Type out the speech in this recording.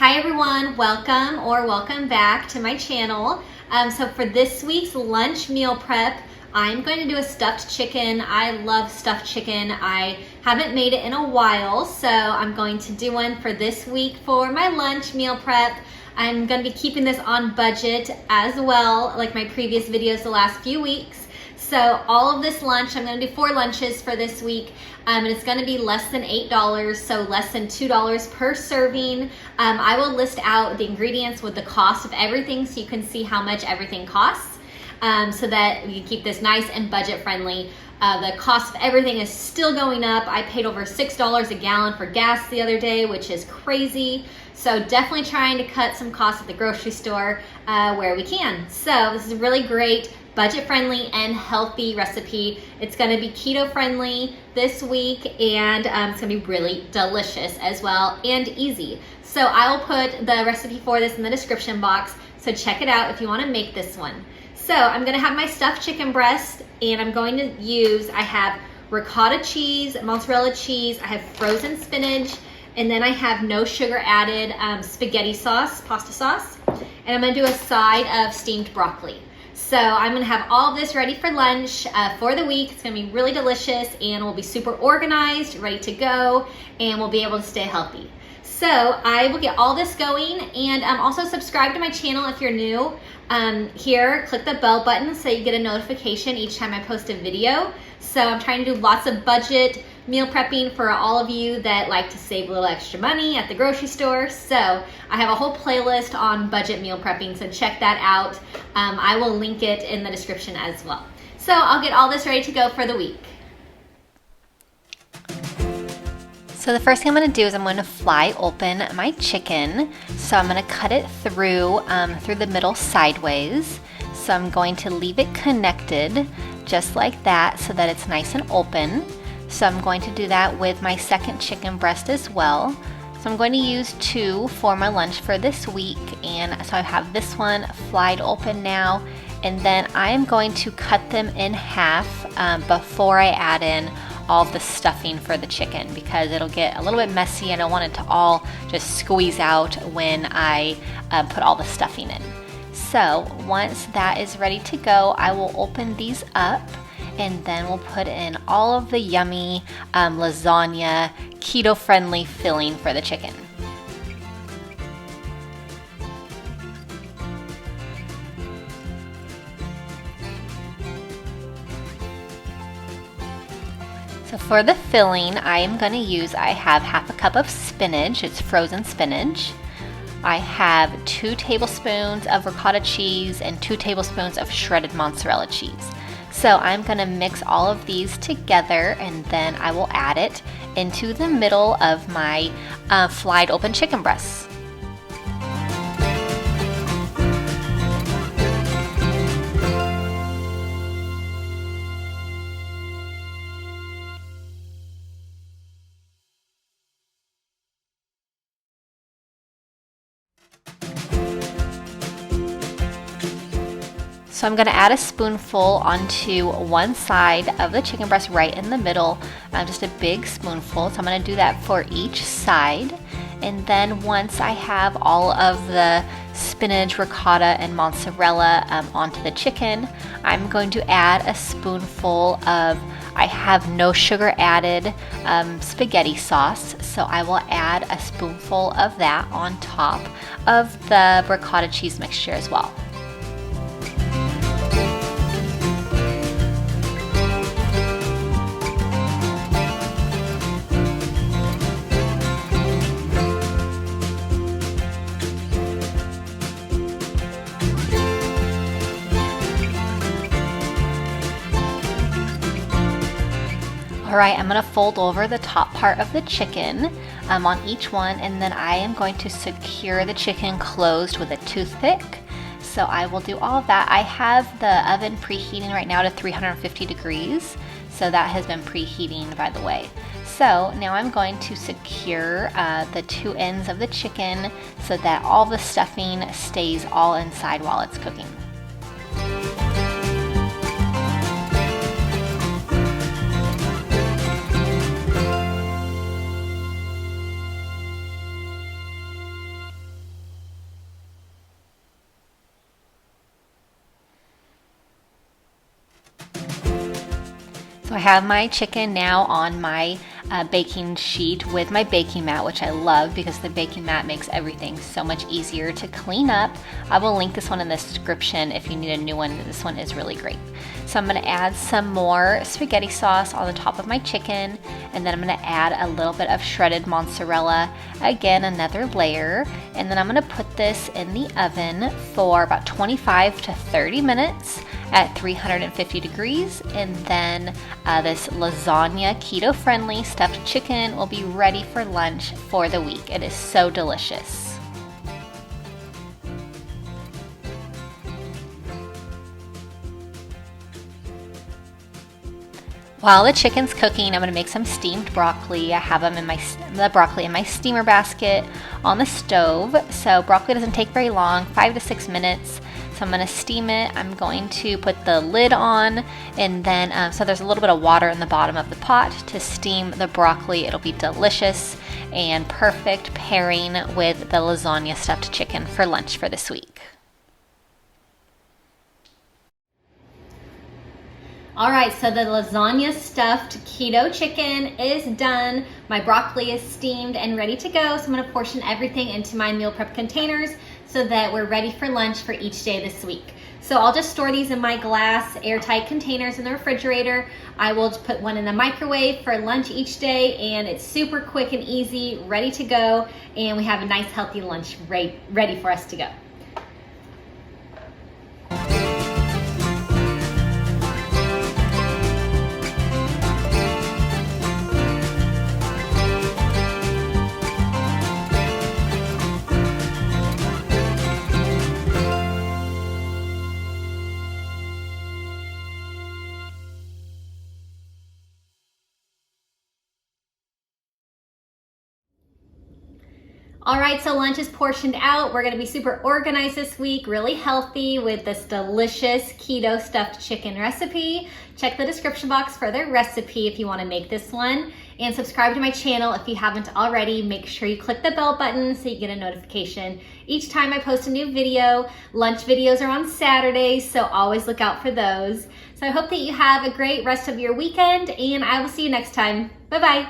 Hi everyone, welcome back to my channel. So for this week's lunch meal prep, I'm going to do a stuffed chicken. I love stuffed chicken. I haven't made it in a while, so I'm going to do one for this week for my lunch meal prep. I'm going to be keeping this on budget as well, like my previous videos the last few weeks. So all of this lunch, I'm going to do 4 lunches for this week, and it's going to be less than $8, so less than $2 per serving. I will list out the ingredients with the cost of everything so you can see how much everything costs, so that you keep this nice and budget friendly. The cost of everything is still going up. I paid over $6 a gallon for gas the other day, which is crazy. So definitely trying to cut some costs at the grocery store where we can. So this is really great, budget friendly and healthy recipe. It's going to be keto friendly this week, and it's going to be really delicious as well and easy. So I will put the recipe for this in the description box, so check it out if you want to make this one. So I'm going to have my stuffed chicken breast, and I'm going to use, I have ricotta cheese, mozzarella cheese, I have frozen spinach, and then I have no sugar added spaghetti sauce, pasta sauce, and I'm going to do a side of steamed broccoli. So I'm going to have all of this ready for lunch for the week. It's going to be really delicious, and we'll be super organized, ready to go, and we'll be able to stay healthy. So I will get all this going, and also subscribe to my channel if you're new. Here, click the bell button so you get a notification each time I post a video. So I'm trying to do lots of budget meal prepping for all of you that like to save a little extra money at the grocery store. So I have a whole playlist on budget meal prepping, so check that out. I will link it in the description as well. So I'll get all this ready to go for the week. So the first thing I'm going to do is I'm going to fly open my chicken. So I'm going to cut it through the middle sideways. So I'm going to leave it connected just like that so that it's nice and open. So I'm going to do that with my second chicken breast as well. So I'm going to use 2 for my lunch for this week, and so I have this one flied open now, and then I am going to cut them in half before I add in all of the stuffing for the chicken, because it'll get a little bit messy. I don't want it to all just squeeze out when I put all the stuffing in. So once that is ready to go, I will open these up, and then we'll put in all of the yummy lasagna, keto-friendly filling for the chicken. So for the filling, I am going to use, I have half a cup of spinach, it's frozen spinach. I have 2 tablespoons of ricotta cheese and 2 tablespoons of shredded mozzarella cheese. So I'm going to mix all of these together, and then I will add it into the middle of my fried open chicken breasts. So I'm going to add a spoonful onto one side of the chicken breast right in the middle, just a big spoonful. So I'm going to do that for each side. And then once I have all of the spinach, ricotta, and mozzarella onto the chicken, I'm going to add a spoonful of, I have no sugar added spaghetti sauce. So I will add a spoonful of that on top of the ricotta cheese mixture as well. Alright, I'm going to fold over the top part of the chicken on each one, and then I am going to secure the chicken closed with a toothpick. So I will do all of that. I have the oven preheating right now to 350 degrees, so that has been preheating, by the way. So now I'm going to secure the 2 ends of the chicken so that all the stuffing stays all inside while it's cooking. So I have my chicken now on my baking sheet with my baking mat, which I love because the baking mat makes everything so much easier to clean up. I will link this one in the description if you need a new one. This one is really great. So I'm gonna add some more spaghetti sauce on the top of my chicken, and then I'm gonna add a little bit of shredded mozzarella, again another layer, and then I'm gonna put this in the oven for about 25 to 30 minutes at 350 degrees, and then this lasagna keto friendly stuffed chicken will be ready for lunch for the week. It is so delicious. While the chicken's cooking, I'm gonna make some steamed broccoli. I have them in the broccoli in my steamer basket on the stove. So broccoli doesn't take very long, 5 to 6 minutes. So I'm gonna steam it. I'm going to put the lid on, and then, so there's a little bit of water in the bottom of the pot to steam the broccoli. It'll be delicious and perfect pairing with the lasagna stuffed chicken for lunch for this week. All right, so the lasagna stuffed keto chicken is done. My broccoli is steamed and ready to go. So I'm gonna portion everything into my meal prep containers so that we're ready for lunch for each day this week. So I'll just store these in my glass airtight containers in the refrigerator. I will put one in the microwave for lunch each day, and it's super quick and easy, ready to go, and we have a nice healthy lunch ready for us to go. All right, so lunch is portioned out. We're gonna be super organized this week, really healthy with this delicious keto stuffed chicken recipe. Check the description box for the recipe if you wanna make this one. And subscribe to my channel if you haven't already. Make sure you click the bell button so you get a notification each time I post a new video. Lunch videos are on Saturdays, so always look out for those. So I hope that you have a great rest of your weekend, and I will see you next time. Bye-bye.